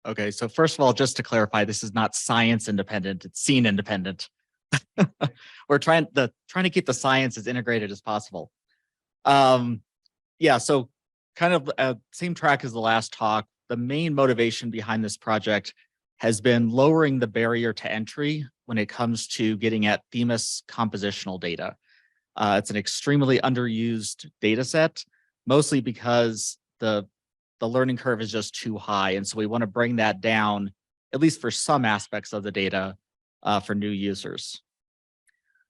Okay, so first of all, just to clarify, this is not science independent, it's scene independent. We're trying to keep the science as integrated as possible. Yeah, so kind of same track as the last talk. The main motivation behind this project has been lowering the barrier to entry when it comes to getting at Themis compositional data. It's an extremely underused data set, mostly because the learning curve is just too high. And so we want to bring that down, at least for some aspects of the data for new users.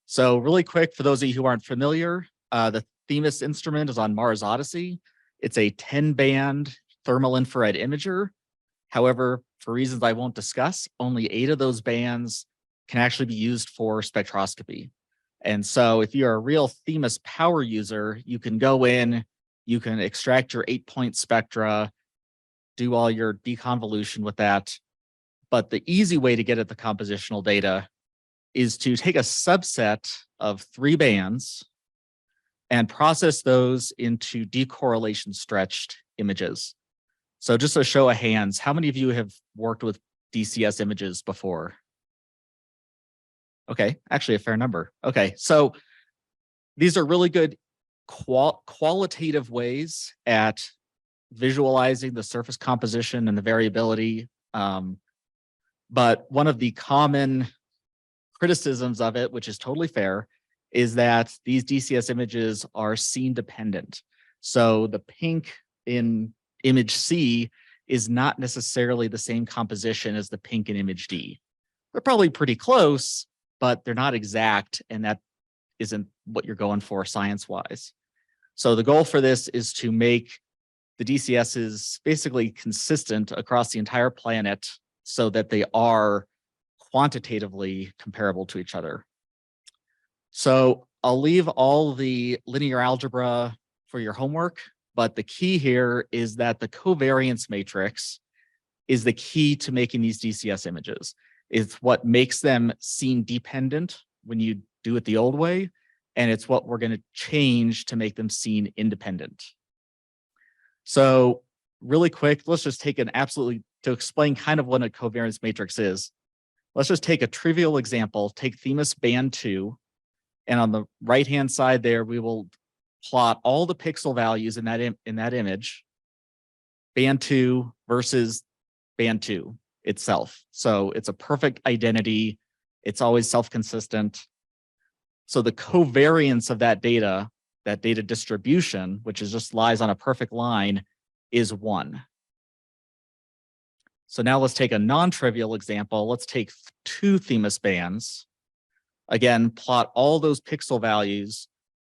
So really quick, for those of you who aren't familiar, the Themis instrument is on Mars Odyssey. It's a 10-band thermal infrared imager. However, for reasons I won't discuss, only 8 of those bands can actually be used for spectroscopy. And so if you're a real Themis power user, you can go in, you can extract your 8-point spectra, do all your deconvolution with that. But the easy way to get at the compositional data is to take a subset of 3 bands and process those into decorrelation stretched images. So just a show of hands, how many of you have worked with DCS images before? Okay, actually a fair number. Okay, so these are really good qualitative ways at visualizing the surface composition and the variability. But one of the common criticisms of it, which is totally fair, is that these DCS images are scene dependent. So the pink in image C is not necessarily the same composition as the pink in image D. They're probably pretty close, but they're not exact, and that isn't what you're going for science-wise. So the goal for this is to make the DCSs basically consistent across the entire planet so that they are quantitatively comparable to each other. So I'll leave all the linear algebra for your homework, but the key here is that the covariance matrix is the key to making these DCS images. It's what makes them scene dependent when you do it the old way, and it's what we're going to change to make them scene independent. So really quick, let's just take to explain kind of what a covariance matrix is. Let's just take a trivial example, take Themis band 2, and on the right-hand side there, we will plot all the pixel values in that image, band 2 versus band 2 itself. So it's a perfect identity. It's always self-consistent. So the covariance of that data distribution, which is just lies on a perfect line, is 1. So now let's take a non-trivial example. Let's take 2 Themis bands. Again, plot all those pixel values,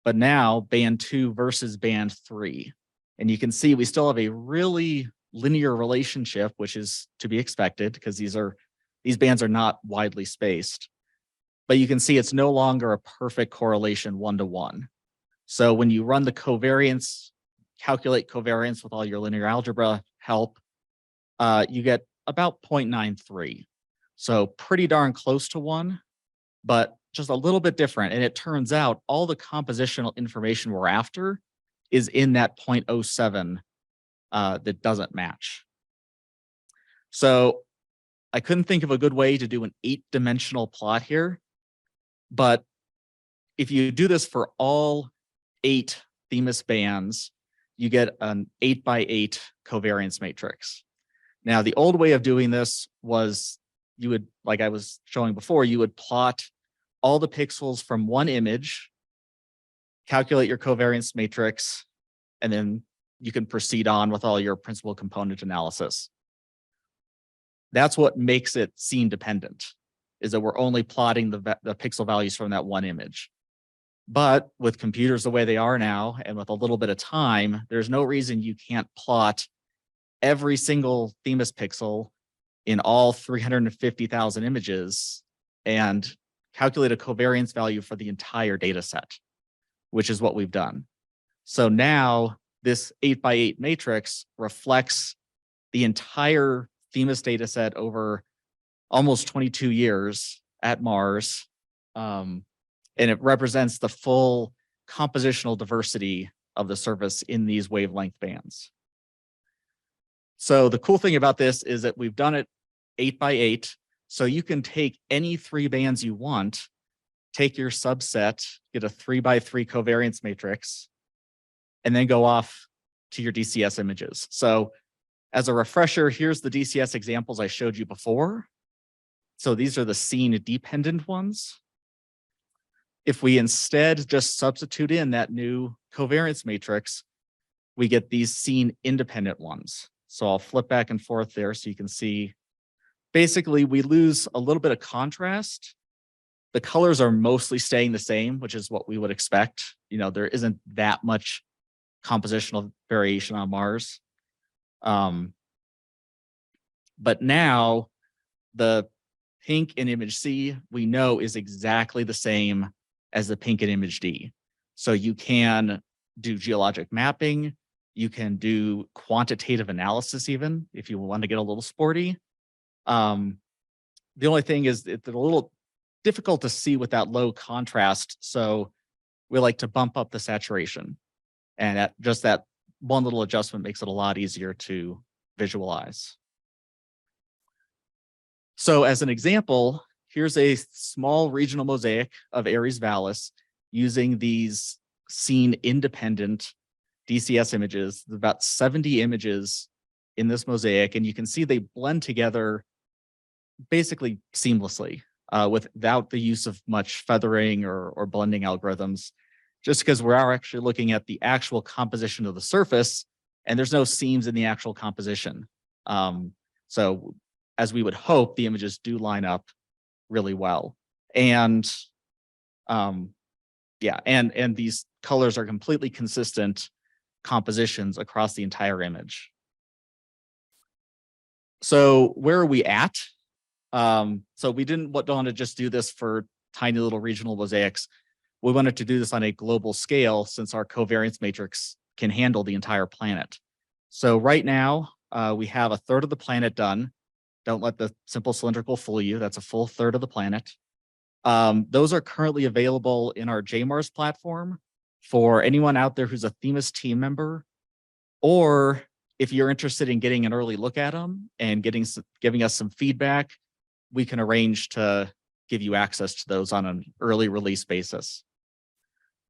but now band 2 versus band 3. And you can see we still have a really linear relationship, which is to be expected because these bands are not widely spaced. But you can see it's no longer a perfect correlation 1-to-1. So when you run the covariance, calculate covariance with all your linear algebra help, you get about 0.93. So pretty darn close to 1, but just a little bit different. And it turns out all the compositional information we're after is in that 0.07 that doesn't match. So I couldn't think of a good way to do an 8-dimensional plot here, but if you do this for all 8 Themis bands, you get an 8x8 covariance matrix. Now, the old way of doing this was you would, like I was showing before, you would plot all the pixels from one image, calculate your covariance matrix, and then you can proceed on with all your principal component analysis. That's what makes it scene dependent, is that we're only plotting the pixel values from that one image. But with computers the way they are now, and with a little bit of time, there's no reason you can't plot every single Themis pixel in all 350,000 images and calculate a covariance value for the entire data set, which is what we've done. So now this 8x8 matrix reflects the entire Themis data set over almost 22 years at Mars. And it represents the full compositional diversity of the surface in these wavelength bands. So the cool thing about this is that we've done it 8 by 8. So you can take any 3 bands you want, take your subset, get a 3 by 3 covariance matrix, and then go off to your DCS images. So as a refresher, here's the DCS examples I showed you before. So these are the scene dependent ones. If we instead just substitute in that new covariance matrix, we get these scene independent ones. So I'll flip back and forth there so you can see. Basically, we lose a little bit of contrast. The colors are mostly staying the same, which is what we would expect. You know, there isn't that much compositional variation on Mars. But now the pink in image C, we know is exactly the same as the pink in image D. So you can do geologic mapping. You can do quantitative analysis even if you want to get a little sporty. The only thing is it's a little difficult to see with that low contrast. So we like to bump up the saturation. And that one little adjustment makes it a lot easier to visualize. So as an example, here's a small regional mosaic of Aries Vallis using these scene independent DCS images. There's about 70 images in this mosaic, and you can see they blend together basically seamlessly without the use of much feathering or blending algorithms, just because we are actually looking at the actual composition of the surface, and there's no seams in the actual composition. So as we would hope, the images do line up really well. And yeah, and these colors are completely consistent compositions across the entire image. So where are we at? So we didn't want to just do this for tiny little regional mosaics. We wanted to do this on a global scale since our covariance matrix can handle the entire planet. So right now, we have a third of the planet done. Don't let the simple cylindrical fool you. That's a full third of the planet. Those are currently available in our JMars platform for anyone out there who's a Themis team member, or if you're interested in getting an early look at them and giving us some feedback, we can arrange to give you access to those on an early release basis.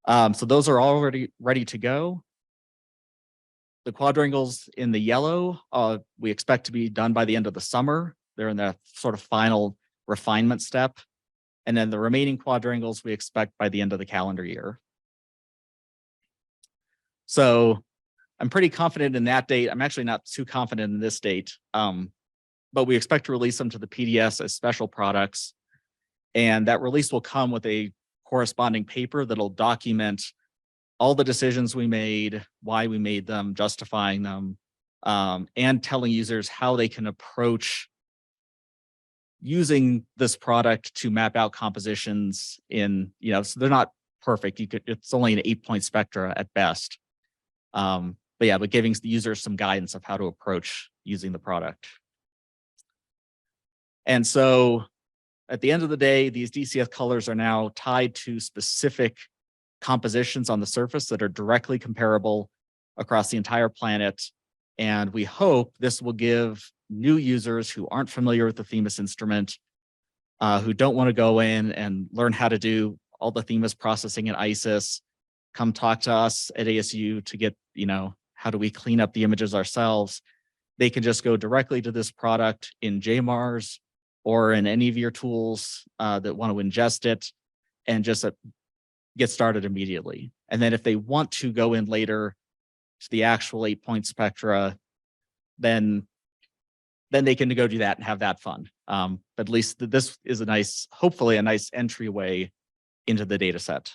So those are already ready to go. The quadrangles in the yellow, we expect to be done by the end of the summer. They're in the sort of final refinement step. And then the remaining quadrangles we expect by the end of the calendar year. So I'm pretty confident in that date. I'm actually not too confident in this date, but we expect to release them to the PDS as special products. And that release will come with a corresponding paper that'll document all the decisions we made, why we made them, justifying them, and telling users how they can approach using this product to map out compositions in, so they're not perfect. It's only an 8-point spectra at best. But giving the users some guidance of how to approach using the product. And so at the end of the day, these DCS colors are now tied to specific compositions on the surface that are directly comparable across the entire planet. And we hope this will give new users who aren't familiar with the Themis instrument, who don't want to go in and learn how to do all the Themis processing in ISIS, come talk to us at ASU to get, how do we clean up the images ourselves? They can just go directly to this product in JMars or in any of your tools that want to ingest it and just get started immediately. And then if they want to go in later to the actual 8-point spectra, then they can go do that and have that fun. But at least this is hopefully a nice entryway into the data set.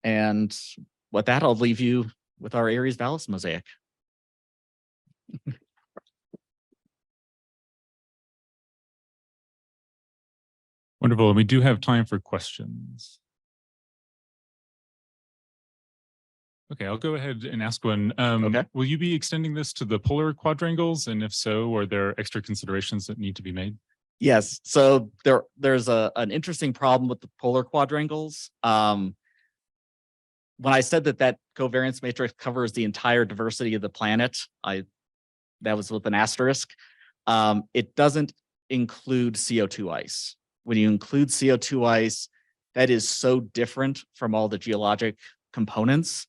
And with that, I'll leave you with our Aries Vallis mosaic. Wonderful. And we do have time for questions. Okay, I'll go ahead and ask one. Okay. Will you be extending this to the polar quadrangles? And if so, are there extra considerations that need to be made? Yes. So there's an interesting problem with the polar quadrangles. When I said that covariance matrix covers the entire diversity of the planet, I that was with an asterisk. It doesn't include CO2 ice. When you include CO2 ice, that is so different from all the geologic components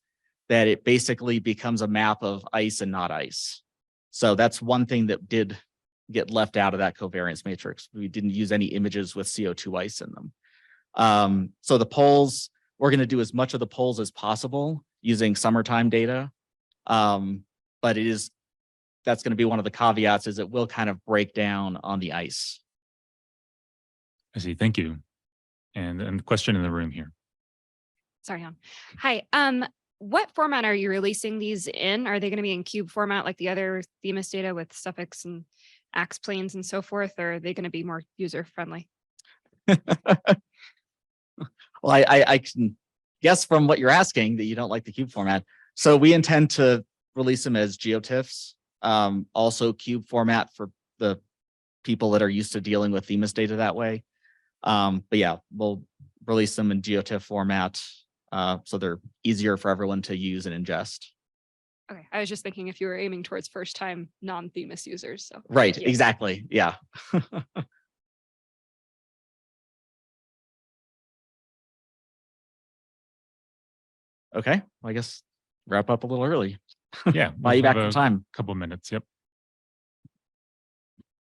that it basically becomes a map of ice and not ice. So that's one thing that did get left out of that covariance matrix. We didn't use any images with CO2 ice in them. So the poles, we're going to do as much of the poles as possible using summertime data. But that's going to be one of the caveats, is it will kind of break down on the ice. I see. Thank you. And question in the room here. Sorry, Hon. Hi. What format are you releasing these in? Are they going to be in cube format like the other Themis data with suffix and ax planes and so forth, or are they going to be more user friendly? Well, I can guess from what you're asking that you don't like the cube format. So we intend to release them as GeoTIFFs, also cube format for the people that are used to dealing with Themis data that way. But yeah, we'll release them in GeoTIFF format, so they're easier for everyone to use and ingest. Okay, I was just thinking if you were aiming towards first time non-Themis users. So right, exactly. Yeah. Okay, well, I guess wrap up a little early. Yeah, Buy you back some time. Couple minutes. Yep.